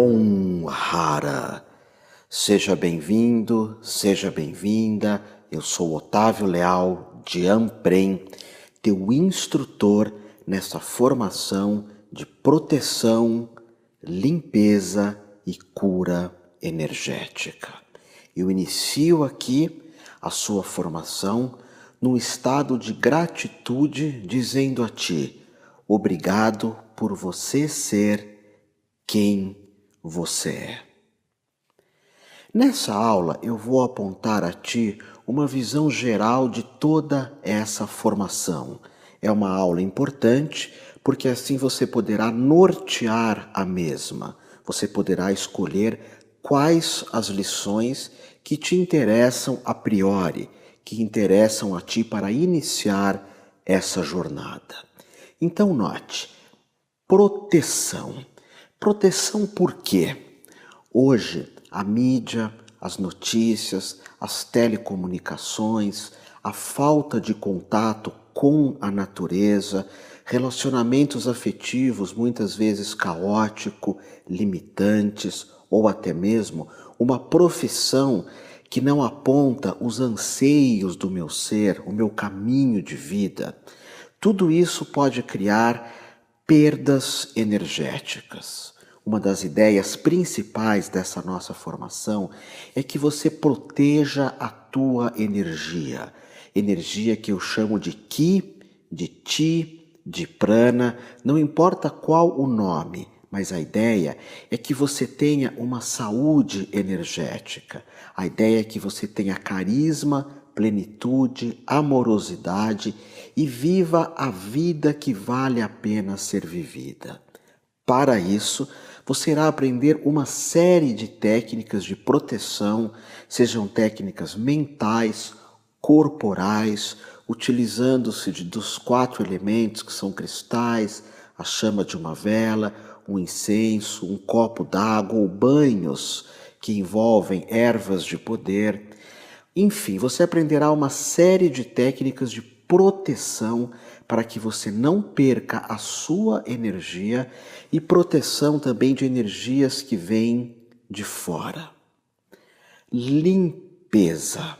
Om Hara. Seja bem-vindo, seja bem-vinda. Eu sou Otávio Leal de Ampren, teu instrutor nessa formação de proteção, limpeza e cura energética. Eu inicio aqui a sua formação num estado de gratitude, dizendo a ti: obrigado por você ser quem você é. Nessa aula eu vou apontar a ti uma visão geral de toda essa formação. É uma aula importante porque assim você poderá nortear a mesma. Você poderá escolher quais as lições que te interessam a priori, que interessam a ti para iniciar essa jornada. Então note, proteção. Proteção por quê? Hoje, a mídia, as notícias, as telecomunicações, a falta de contato com a natureza, relacionamentos afetivos muitas vezes caóticos, limitantes ou até mesmo uma profissão que não aponta os anseios do meu ser, o meu caminho de vida. Tudo isso pode criar perdas energéticas. Uma das ideias principais dessa nossa formação é que você proteja a tua energia. Energia que eu chamo de Ki, de Ti, de Prana, não importa qual o nome, mas a ideia é que você tenha uma saúde energética. A ideia é que você tenha carisma, plenitude, amorosidade e viva a vida que vale a pena ser vivida. Para isso, você irá aprender uma série de técnicas de proteção, sejam técnicas mentais, corporais, utilizando-se dos 4 elementos que são cristais, a chama de uma vela, um incenso, um copo d'água ou banhos que envolvem ervas de poder. Enfim, você aprenderá uma série de técnicas de proteção para que você não perca a sua energia e proteção também de energias que vêm de fora. Limpeza.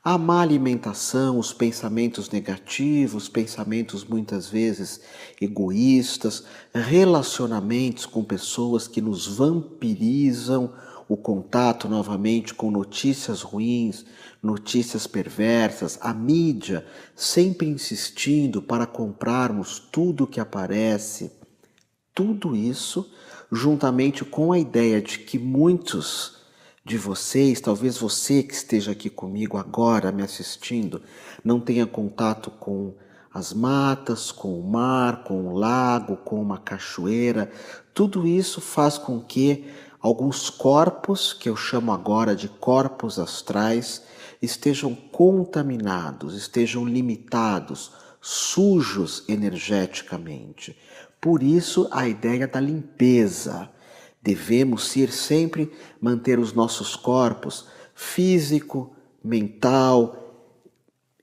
A má alimentação, os pensamentos negativos, pensamentos muitas vezes egoístas, relacionamentos com pessoas que nos vampirizam, o contato novamente com notícias ruins, notícias perversas, a mídia sempre insistindo para comprarmos tudo que aparece. Tudo isso, juntamente com a ideia de que muitos de vocês, talvez você que esteja aqui comigo agora me assistindo, não tenha contato com as matas, com o mar, com o lago, com uma cachoeira. Tudo isso faz com que alguns corpos, que eu chamo agora de corpos astrais, estejam contaminados, estejam limitados, sujos energeticamente. Por isso a ideia da limpeza. Devemos ir sempre manter os nossos corpos físico, mental,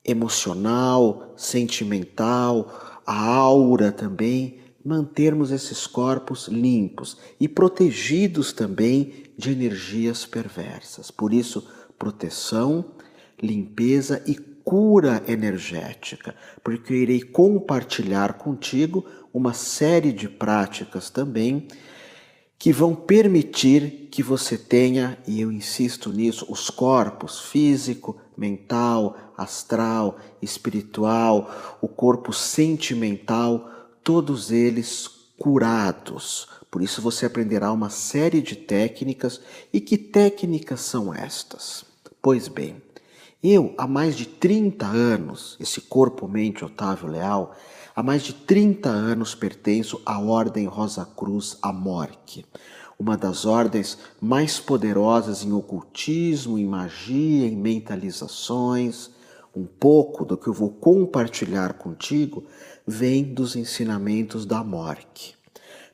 emocional, sentimental, a aura também, mantermos esses corpos limpos e protegidos também de energias perversas. Por isso, proteção, limpeza e cura energética, porque eu irei compartilhar contigo uma série de práticas também que vão permitir que você tenha, e eu insisto nisso, os corpos físico, mental, astral, espiritual, o corpo sentimental, todos eles curados. Por isso você aprenderá uma série de técnicas. E que técnicas são estas? Pois bem, eu há mais de 30 anos, esse corpo-mente Otávio Leal, há mais de 30 anos pertenço à Ordem Rosa Cruz Amorque, uma das ordens mais poderosas em ocultismo, em magia, em mentalizações. Um pouco do que eu vou compartilhar contigo vem dos ensinamentos da Amorque.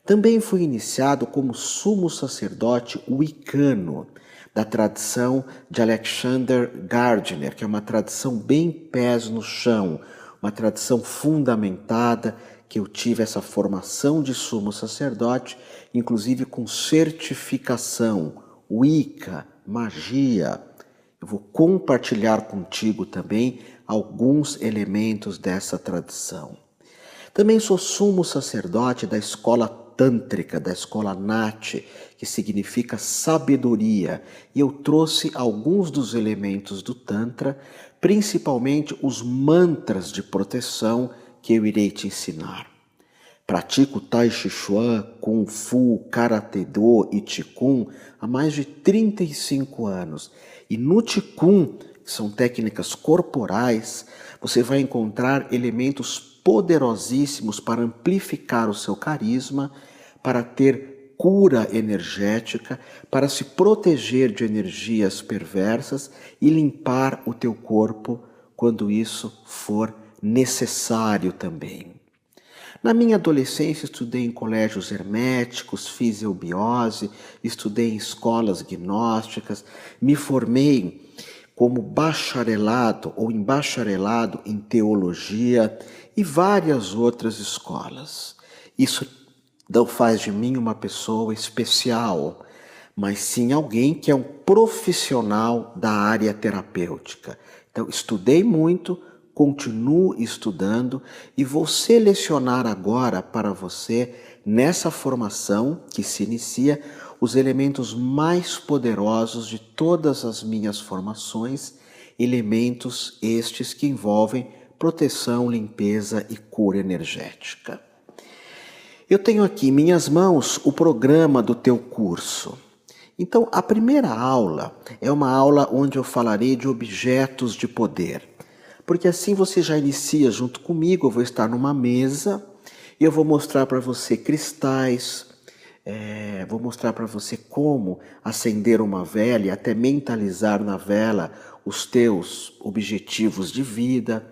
Também fui iniciado como sumo sacerdote wicano, da tradição de Alexander Gardner, que é uma tradição bem pés no chão, uma tradição fundamentada, que eu tive essa formação de sumo sacerdote inclusive com certificação, Wicca, magia. Eu vou compartilhar contigo também alguns elementos dessa tradição. Também sou sumo sacerdote da escola tântrica, da escola Nath, que significa sabedoria, e eu trouxe alguns dos elementos do Tantra, principalmente os mantras de proteção que eu irei te ensinar. Pratico Tai Chi Chuan, Kung Fu, Karate Do e Qigong há mais de 35 anos. E no Qigong, que são técnicas corporais, você vai encontrar elementos poderosíssimos para amplificar o seu carisma, para ter cura energética, para se proteger de energias perversas e limpar o teu corpo quando isso for necessário também. Na minha adolescência estudei em colégios herméticos, fiz eubiose, estudei em escolas gnósticas, me formei como bacharelado ou em bacharelado em teologia e várias outras escolas. Isso não faz de mim uma pessoa especial, mas sim alguém que é um profissional da área terapêutica. Então, estudei muito, continuo estudando e vou selecionar agora para você, nessa formação que se inicia, os elementos mais poderosos de todas as minhas formações, elementos estes que envolvem proteção, limpeza e cura energética. Eu tenho aqui em minhas mãos o programa do teu curso. Então, a primeira aula é uma aula onde eu falarei de objetos de poder. Porque assim você já inicia junto comigo, eu vou estar numa mesa e eu vou mostrar para você cristais, vou mostrar para você como acender uma vela e até mentalizar na vela os teus objetivos de vida.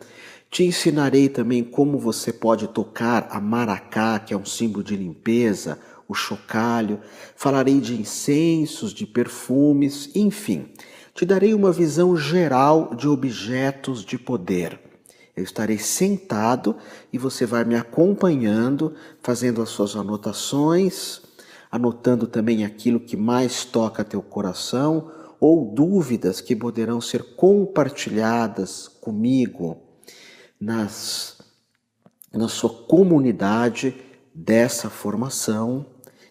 Te ensinarei também como você pode tocar a maracá, que é um símbolo de limpeza, o chocalho. Falarei de incensos, de perfumes, enfim. Te darei uma visão geral de objetos de poder. Eu estarei sentado e você vai me acompanhando, fazendo as suas anotações, anotando também aquilo que mais toca teu coração ou dúvidas que poderão ser compartilhadas comigo na sua comunidade dessa formação.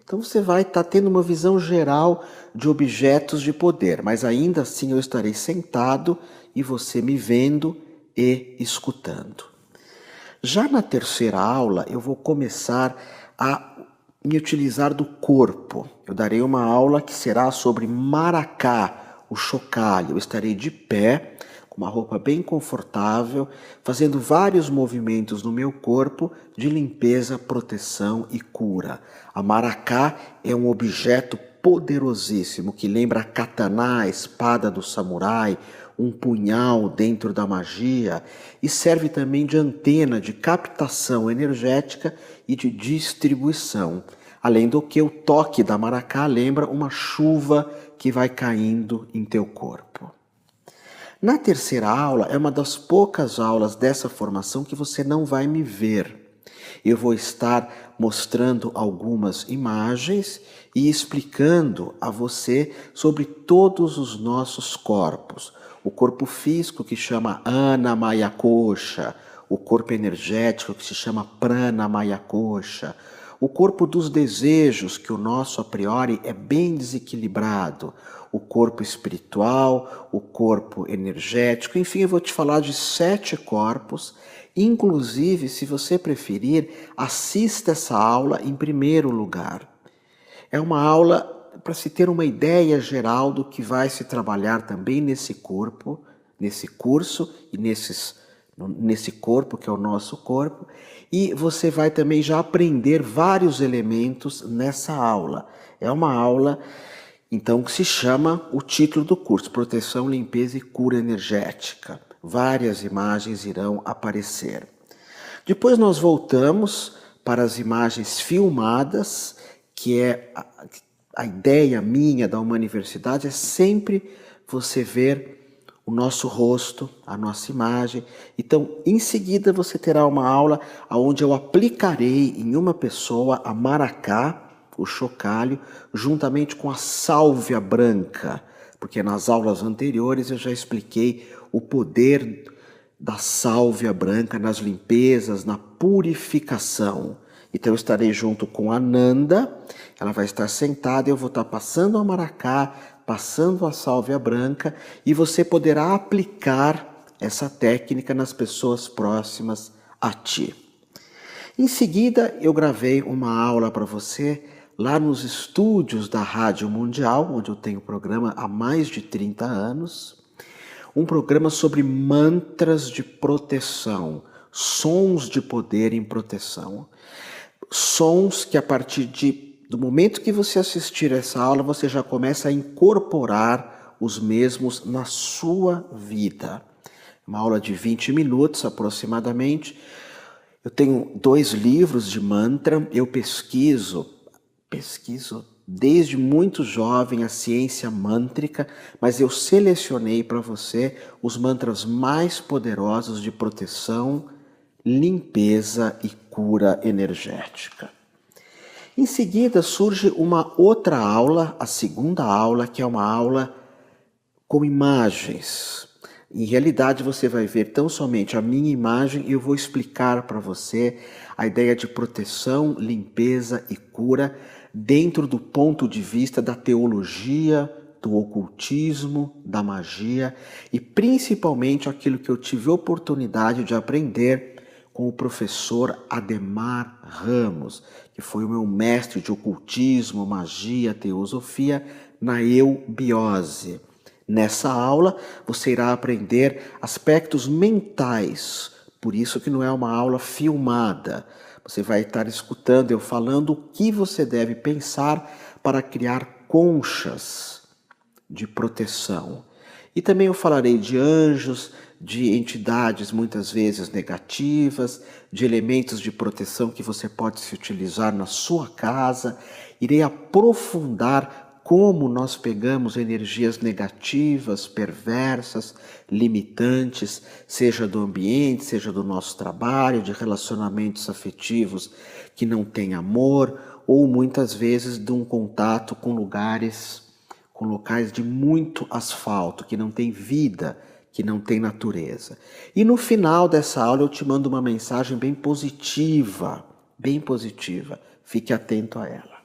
Então você vai estar tendo uma visão geral de objetos de poder, mas ainda assim eu estarei sentado e você me vendo e escutando. Já na terceira aula eu vou começar a me utilizar do corpo. Eu darei uma aula que será sobre maracá, o chocalho. Eu estarei de pé, com uma roupa bem confortável, fazendo vários movimentos no meu corpo de limpeza, proteção e cura. A maracá é um objeto poderosíssimo que lembra a katana, a espada do samurai, um punhal dentro da magia, e serve também de antena de captação energética e de distribuição. Além do que o toque da maracá lembra uma chuva que vai caindo em teu corpo. Na terceira aula é uma das poucas aulas dessa formação que você não vai me ver. Eu vou estar mostrando algumas imagens e explicando a você sobre todos os nossos corpos. O corpo físico que chama Annamaya Kosha, o corpo energético que se chama Pranamaya Kosha, o corpo dos desejos, que o nosso a priori é bem desequilibrado, o corpo espiritual, o corpo energético, enfim, eu vou te falar de 7 corpos. Inclusive, se você preferir, assista essa aula em primeiro lugar. É uma aula para se ter uma ideia geral do que vai se trabalhar também nesse corpo, nesse curso e nesse corpo que é o nosso corpo. E você vai também já aprender vários elementos nessa aula. É uma aula, então, que se chama o título do curso, Proteção, Limpeza e Cura Energética. Várias imagens irão aparecer. Depois nós voltamos para as imagens filmadas, que é a ideia minha da uma universidade, é sempre você ver o nosso rosto, a nossa imagem. Então, em seguida você terá uma aula onde eu aplicarei em uma pessoa a maracá, o chocalho, juntamente com a sálvia branca, porque nas aulas anteriores eu já expliquei o poder da sálvia branca nas limpezas, na purificação. Então eu estarei junto com a Nanda, ela vai estar sentada e eu vou estar passando a maracá, passando a sálvia branca, e você poderá aplicar essa técnica nas pessoas próximas a ti. Em seguida, eu gravei uma aula para você lá nos estúdios da Rádio Mundial, onde eu tenho programa há mais de 30 anos, um programa sobre mantras de proteção, sons de poder em proteção. Sons que a partir do momento que você assistir essa aula, você já começa a incorporar os mesmos na sua vida. Uma aula de 20 minutos aproximadamente. Eu tenho 2 livros de mantra, eu pesquiso desde muito jovem a ciência mântrica, mas eu selecionei para você os mantras mais poderosos de proteção, limpeza e cura energética. Em seguida surge uma outra aula, a segunda aula, que é uma aula com imagens. Em realidade você vai ver tão somente a minha imagem e eu vou explicar para você a ideia de proteção, limpeza e cura dentro do ponto de vista da teologia, do ocultismo, da magia e principalmente aquilo que eu tive oportunidade de aprender com o professor Ademar Ramos, que foi o meu mestre de ocultismo, magia, teosofia na eubiose. Nessa aula você irá aprender aspectos mentais, por isso que não é uma aula filmada. Você vai estar escutando eu falando o que você deve pensar para criar conchas de proteção. E também eu falarei de anjos, de entidades muitas vezes negativas, de elementos de proteção que você pode se utilizar na sua casa. Irei aprofundar como nós pegamos energias negativas, perversas, limitantes, seja do ambiente, seja do nosso trabalho, de relacionamentos afetivos que não têm amor, ou muitas vezes de um contato com locais de muito asfalto, que não tem vida, que não tem natureza. E no final dessa aula eu te mando uma mensagem bem positiva, fique atento a ela.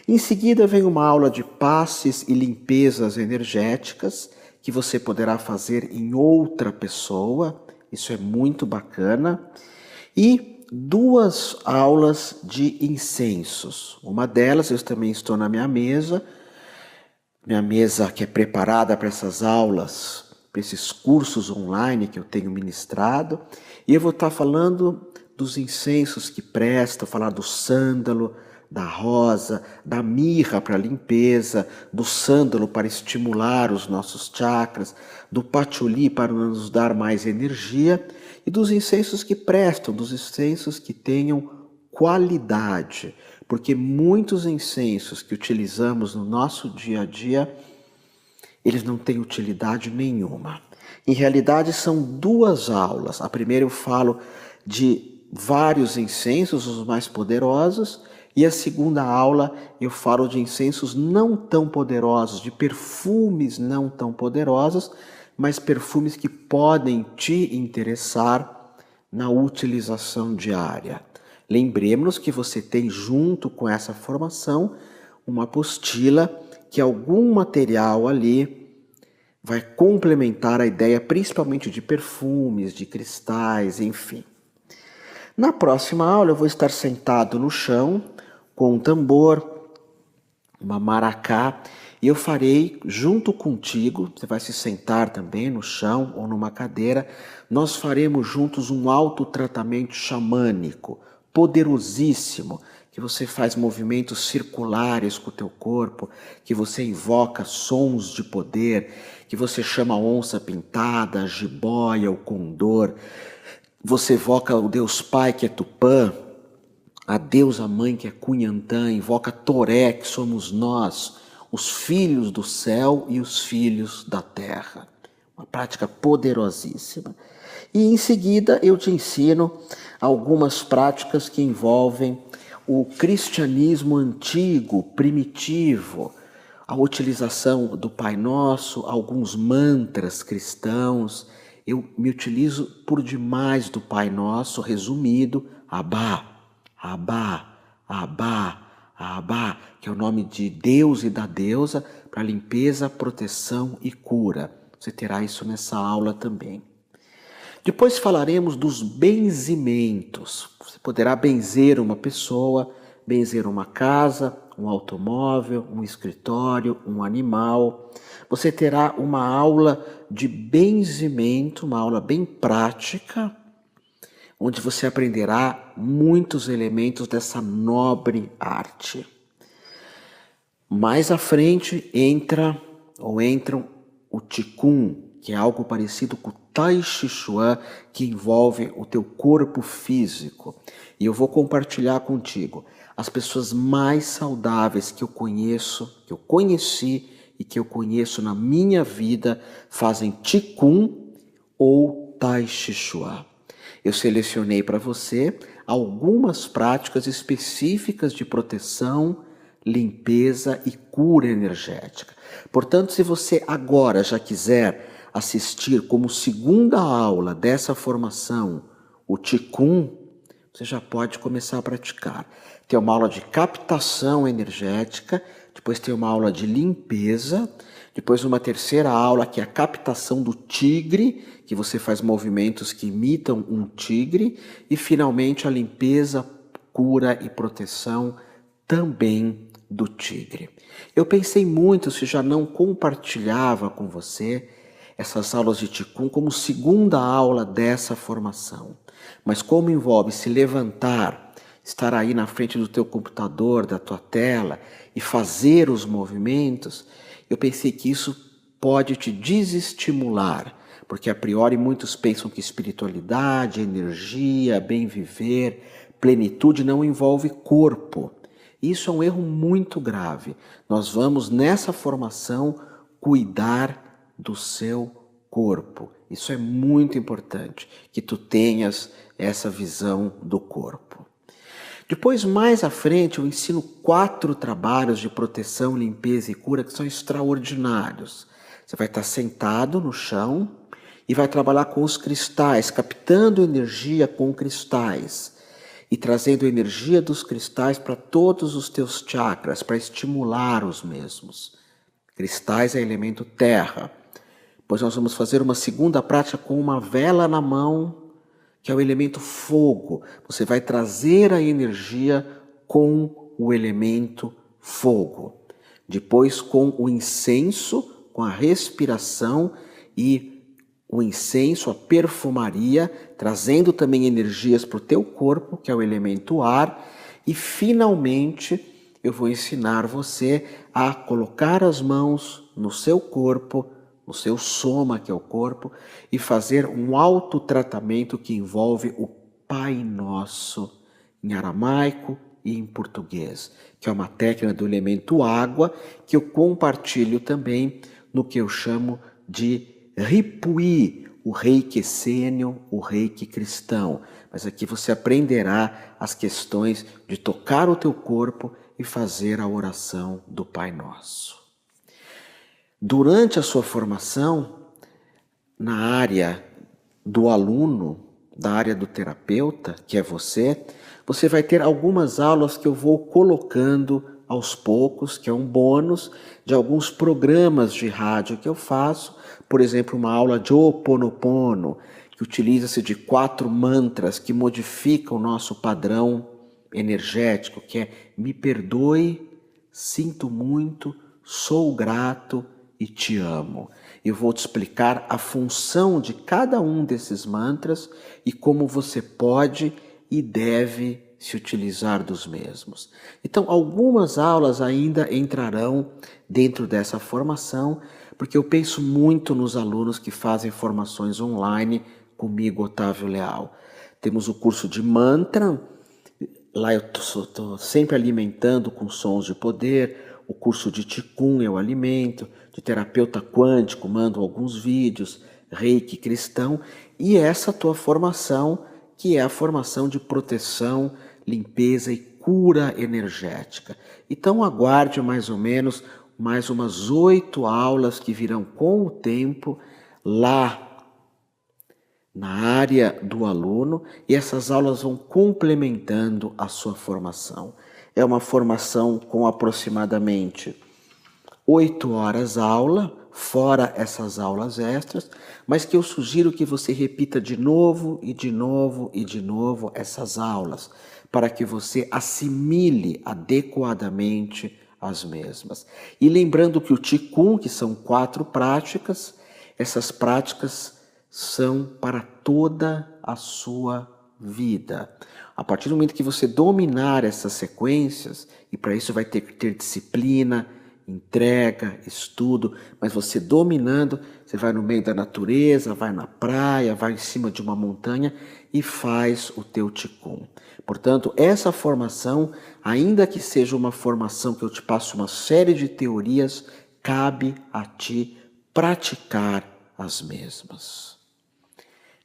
Em seguida vem uma aula de passes e limpezas energéticas, que você poderá fazer em outra pessoa, isso é muito bacana. E 2 aulas de incensos. Uma delas eu também estou na minha mesa que é preparada para essas aulas, para esses cursos online que eu tenho ministrado, e eu vou estar falando dos incensos que prestam, falar do sândalo, da rosa, da mirra para limpeza, do sândalo para estimular os nossos chakras, do patchouli para nos dar mais energia, e dos incensos que prestam, dos incensos que tenham qualidade, porque muitos incensos que utilizamos no nosso dia a dia, eles não têm utilidade nenhuma. Em realidade são 2 aulas. A primeira eu falo de vários incensos, os mais poderosos, e a segunda aula eu falo de incensos não tão poderosos, de perfumes não tão poderosos, mas perfumes que podem te interessar na utilização diária. Lembremos que você tem junto com essa formação uma apostila que algum material ali vai complementar a ideia principalmente de perfumes, de cristais, enfim. Na próxima aula eu vou estar sentado no chão com um tambor, uma maracá, e eu farei junto contigo, você vai se sentar também no chão ou numa cadeira, nós faremos juntos um autotratamento xamânico, poderosíssimo, que você faz movimentos circulares com o teu corpo, que você invoca sons de poder, que você chama a onça pintada, a jiboia, o condor, você evoca o Deus Pai, que é Tupã, a deusa mãe, que é Cunhantã, invoca Toré, que somos nós, os filhos do céu e os filhos da terra. Uma prática poderosíssima. E em seguida eu te ensino algumas práticas que envolvem o cristianismo antigo, primitivo, a utilização do Pai Nosso, alguns mantras cristãos. Eu me utilizo por demais do Pai Nosso, resumido, Abá, Abá, Abá, Abá, que é o nome de Deus e da deusa para limpeza, proteção e cura. Você terá isso nessa aula também. Depois falaremos dos benzimentos. Você poderá benzer uma pessoa, benzer uma casa, um automóvel, um escritório, um animal. Você terá uma aula de benzimento, uma aula bem prática, onde você aprenderá muitos elementos dessa nobre arte. Mais à frente entram o Qigong, que é algo parecido com o Tai Chi Chuan, que envolve o teu corpo físico. E eu vou compartilhar contigo as pessoas mais saudáveis que eu conheço, que eu conheci e que eu conheço na minha vida, fazem Qigong ou Tai Chi Chuan. Eu selecionei para você algumas práticas específicas de proteção, limpeza e cura energética. Portanto, se você agora já quiser assistir como segunda aula dessa formação o Qigong, você já pode começar a praticar. Tem uma aula de captação energética, depois tem uma aula de limpeza, depois uma terceira aula que é a captação do tigre, que você faz movimentos que imitam um tigre, e finalmente a limpeza, cura e proteção também do tigre. Eu pensei muito se já não compartilhava com você essas aulas de Qigong como segunda aula dessa formação. Mas como envolve se levantar, estar aí na frente do teu computador, da tua tela e fazer os movimentos, eu pensei que isso pode te desestimular, porque a priori muitos pensam que espiritualidade, energia, bem viver, plenitude não envolve corpo. Isso é um erro muito grave. Nós vamos nessa formação cuidar do seu corpo. Isso é muito importante, que tu tenhas essa visão do corpo. Depois, mais à frente, eu ensino 4 trabalhos de proteção, limpeza e cura que são extraordinários. Você vai estar sentado no chão e vai trabalhar com os cristais, captando energia com cristais e trazendo energia dos cristais para todos os teus chakras, para estimular os mesmos. Cristais é elemento terra. Pois nós vamos fazer uma segunda prática com uma vela na mão, que é o elemento fogo. Você vai trazer a energia com o elemento fogo. Depois com o incenso, com a respiração e o incenso, a perfumaria, trazendo também energias para o teu corpo, que é o elemento ar. E finalmente eu vou ensinar você a colocar as mãos no seu corpo, no seu soma, que é o corpo, e fazer um autotratamento que envolve o Pai Nosso, em aramaico e em português, que é uma técnica do elemento água, que eu compartilho também no que eu chamo de Ripuí, o reiki essênio, o reiki cristão. Mas aqui você aprenderá as questões de tocar o teu corpo e fazer a oração do Pai Nosso. Durante a sua formação, na área do aluno, da área do terapeuta, que é você vai ter algumas aulas que eu vou colocando aos poucos, que é um bônus de alguns programas de rádio que eu faço. Por exemplo, uma aula de Ho'oponopono, que utiliza-se de 4 mantras que modificam o nosso padrão energético, que é me perdoe, sinto muito, sou grato e te amo. Eu vou te explicar a função de cada um desses mantras e como você pode e deve se utilizar dos mesmos. Então, algumas aulas ainda entrarão dentro dessa formação, porque eu penso muito nos alunos que fazem formações online comigo, Otávio Leal. Temos o curso de mantra, lá eu estou sempre alimentando com sons de poder. O curso de Qigong eu alimento, de terapeuta quântico mando alguns vídeos, reiki cristão, e essa tua formação, que é a formação de proteção, limpeza e cura energética. Então aguarde mais ou menos mais umas 8 aulas que virão com o tempo lá na área do aluno, e essas aulas vão complementando a sua formação. É uma formação com aproximadamente 8 horas aula, fora essas aulas extras, mas que eu sugiro que você repita de novo e de novo e de novo essas aulas, para que você assimile adequadamente as mesmas. E lembrando que o Qigong, que são 4 práticas, essas práticas são para toda a sua vida. A partir do momento que você dominar essas sequências, e para isso vai ter que ter disciplina, entrega, estudo, mas você dominando, você vai no meio da natureza, vai na praia, vai em cima de uma montanha e faz o teu Qigong. Portanto, essa formação, ainda que seja uma formação que eu te passo uma série de teorias, cabe a ti praticar as mesmas.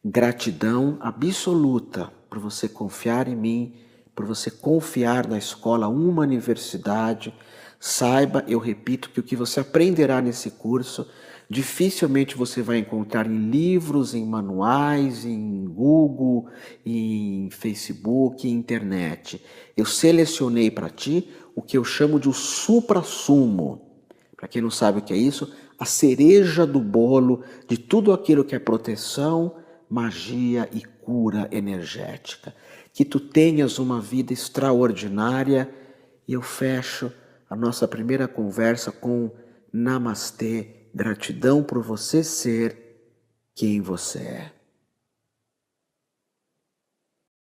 Gratidão absoluta por você confiar em mim, por você confiar na escola Uma Universidade. Saiba, eu repito, que o que você aprenderá nesse curso dificilmente você vai encontrar em livros, em manuais, em Google, em Facebook, em internet. Eu selecionei para ti o que eu chamo de o suprassumo. Para quem não sabe o que é isso, a cereja do bolo de tudo aquilo que é proteção, magia e cura energética. Que tu tenhas uma vida extraordinária, e eu fecho a nossa primeira conversa com Namastê, gratidão por você ser quem você é.